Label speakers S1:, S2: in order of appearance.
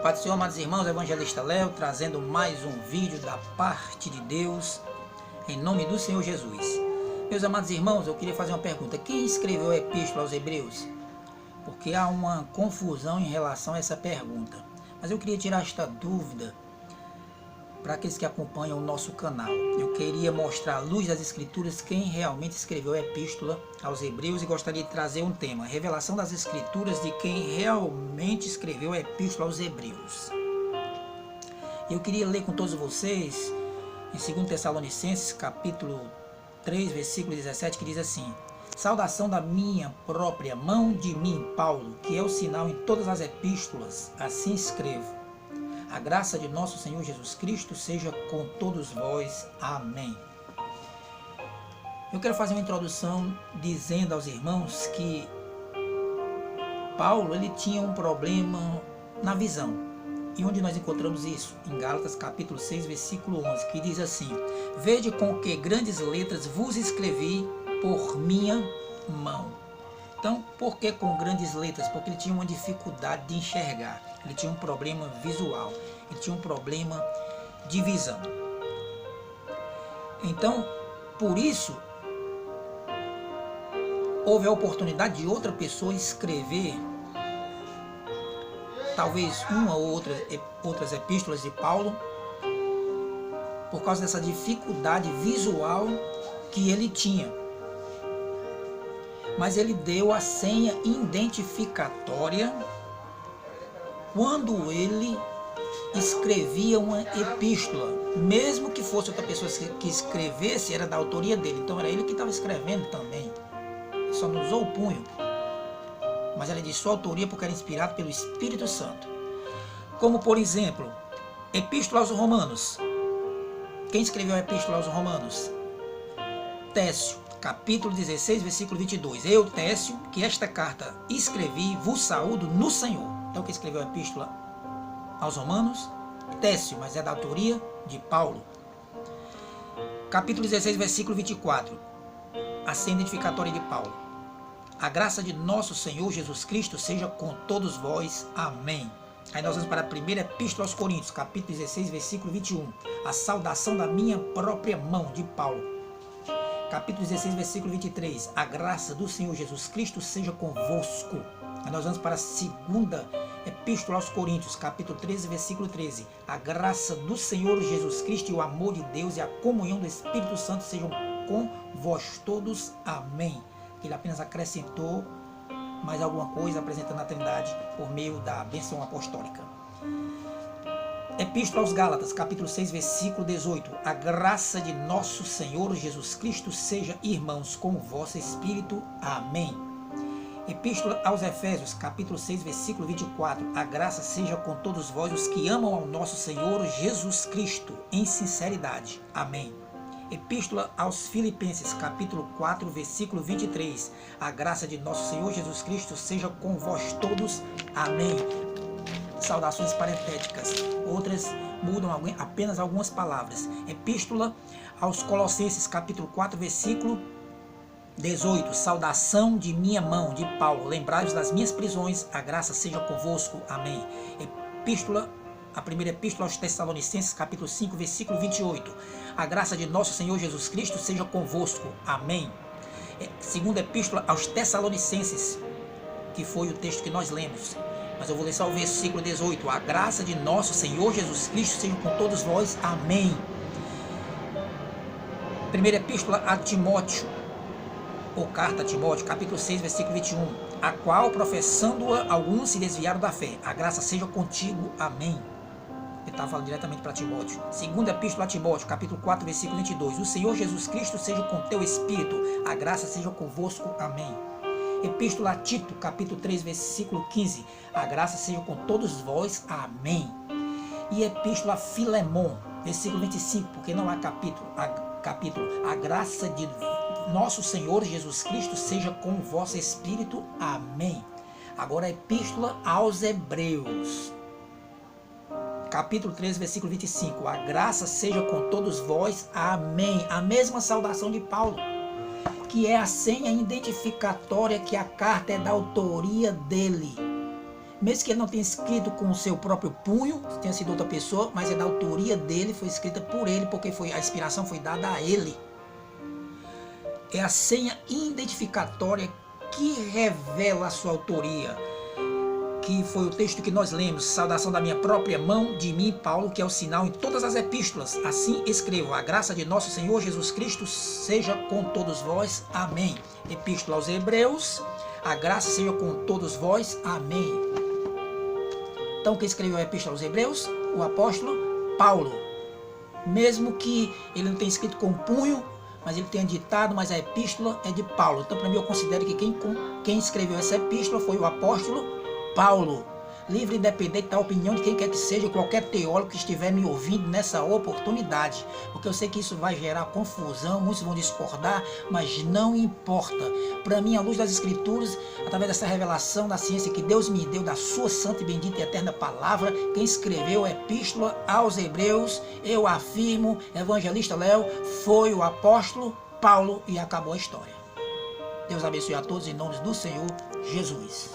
S1: Pai do Senhor, amados irmãos, Evangelista Léo, trazendo mais um vídeo da parte de Deus, em nome do Senhor Jesus. Meus amados irmãos, eu queria fazer uma pergunta. Quem escreveu a Epístola aos Hebreus? Porque há uma confusão em relação a essa pergunta. Mas eu queria tirar esta dúvida para aqueles que acompanham o nosso canal. Eu queria mostrar à luz das Escrituras quem realmente escreveu a Epístola aos Hebreus e gostaria de trazer um tema, a revelação das Escrituras de quem realmente escreveu a Epístola aos Hebreus. Eu queria ler com todos vocês em 2 Tessalonicenses, capítulo 3, versículo 17, que diz assim: saudação da minha própria mão, de mim, Paulo, que é o sinal em todas as epístolas, assim escrevo. A graça de nosso Senhor Jesus Cristo seja com todos vós. Amém. Eu quero fazer uma introdução dizendo aos irmãos que Paulo ele tinha um problema na visão. E onde nós encontramos isso? Em Gálatas capítulo 6, versículo 11, que diz assim: vede com que grandes letras vos escrevi por minha mão. Então, por que com grandes letras? Porque ele tinha uma dificuldade de enxergar. Ele tinha um problema visual. Ele tinha um problema de visão. Então, por isso, houve a oportunidade de outra pessoa escrever talvez uma ou outras epístolas de Paulo, por causa dessa dificuldade visual que ele tinha. Mas ele deu a senha identificatória quando ele escrevia uma epístola. Mesmo que fosse outra pessoa que escrevesse, era da autoria dele. Então era ele que estava escrevendo também. Ele só não usou o punho. Mas ele disse sua autoria porque era inspirado pelo Espírito Santo. Como, por exemplo, Epístola aos Romanos. Quem escreveu a Epístola aos Romanos? Técio, capítulo 16, versículo 22. Eu, Técio, que esta carta escrevi, vos saúdo no Senhor. Então, quem escreveu a Epístola aos Romanos? Técio, mas é da autoria de Paulo. Capítulo 16, versículo 24. A senha identificatória de Paulo. A graça de nosso Senhor Jesus Cristo seja com todos vós. Amém. Aí nós vamos para a primeira Epístola aos Coríntios, capítulo 16, versículo 21. A saudação da minha própria mão, de Paulo. Capítulo 16, versículo 23. A graça do Senhor Jesus Cristo seja convosco. Aí nós vamos para a segunda Epístola aos Coríntios, capítulo 13, versículo 13. A graça do Senhor Jesus Cristo e o amor de Deus e a comunhão do Espírito Santo sejam com vós todos. Amém. Ele apenas acrescentou mais alguma coisa apresentando a Trindade por meio da bênção apostólica. Epístola aos Gálatas, capítulo 6, versículo 18. A graça de nosso Senhor Jesus Cristo seja, irmãos, com o vosso espírito. Amém. Epístola aos Efésios, capítulo 6, versículo 24. A graça seja com todos vós, os que amam ao nosso Senhor Jesus Cristo, em sinceridade. Amém. Epístola aos Filipenses, capítulo 4, versículo 23. A graça de nosso Senhor Jesus Cristo seja com vós todos. Amém. Saudações parentéticas. Outras mudam apenas algumas palavras. Epístola aos Colossenses, capítulo 4, versículo 18. Saudação de minha mão, de Paulo. Lembrai-vos das minhas prisões. A graça seja convosco. Amém. A primeira Epístola aos Tessalonicenses, capítulo 5, versículo 28. A graça de nosso Senhor Jesus Cristo seja convosco. Amém. Segunda Epístola aos Tessalonicenses, que foi o texto que nós lemos. Mas eu vou ler só o versículo 18. A graça de nosso Senhor Jesus Cristo seja com todos vós. Amém. Primeira Epístola a Timóteo, ou carta a Timóteo, capítulo 6, versículo 21. A qual, professando-a, alguns se desviaram da fé. A graça seja contigo. Amém. Ele estava falando diretamente para Timóteo. Segunda Epístola a Timóteo, capítulo 4, versículo 22. O Senhor Jesus Cristo seja com teu espírito. A graça seja convosco. Amém. Epístola a Tito, capítulo 3, versículo 15. A graça seja com todos vós. Amém. E Epístola a Filemon, versículo 25, porque não há capítulo. A graça de nosso Senhor Jesus Cristo seja com o vosso espírito. Amém. Agora a Epístola aos Hebreus, capítulo 13, versículo 25. A graça seja com todos vós. Amém. A mesma saudação de Paulo, que é a senha identificatória que a carta é da autoria dele. mesmo que ele não tenha escrito com o seu próprio punho, tenha sido outra pessoa, mas é da autoria dele, foi escrita por ele, porque a inspiração foi dada a ele. É a senha identificatória que revela a sua autoria, que foi o texto que nós lemos: saudação da minha própria mão, de mim, Paulo, que é o sinal em todas as epístolas. Assim escrevo: a graça de nosso Senhor Jesus Cristo seja com todos vós. Amém. Epístola aos Hebreus: a graça seja com todos vós. Amém. Então, quem escreveu a Epístola aos Hebreus? O apóstolo Paulo. Mesmo que ele não tenha escrito com punho, mas ele tenha ditado, mas a epístola é de Paulo. Então, para mim, eu considero que quem escreveu essa epístola foi o apóstolo Paulo. Livre e independente da opinião de quem quer que seja, qualquer teólogo que estiver me ouvindo nessa oportunidade, porque eu sei que isso vai gerar confusão, muitos vão discordar, mas não importa. Para mim, à luz das Escrituras, através dessa revelação da ciência que Deus me deu, da sua santa e bendita e eterna palavra, quem escreveu a Epístola aos Hebreus, eu afirmo, evangelista Léo, foi o apóstolo Paulo, e acabou a história. Deus abençoe a todos em nome do Senhor Jesus.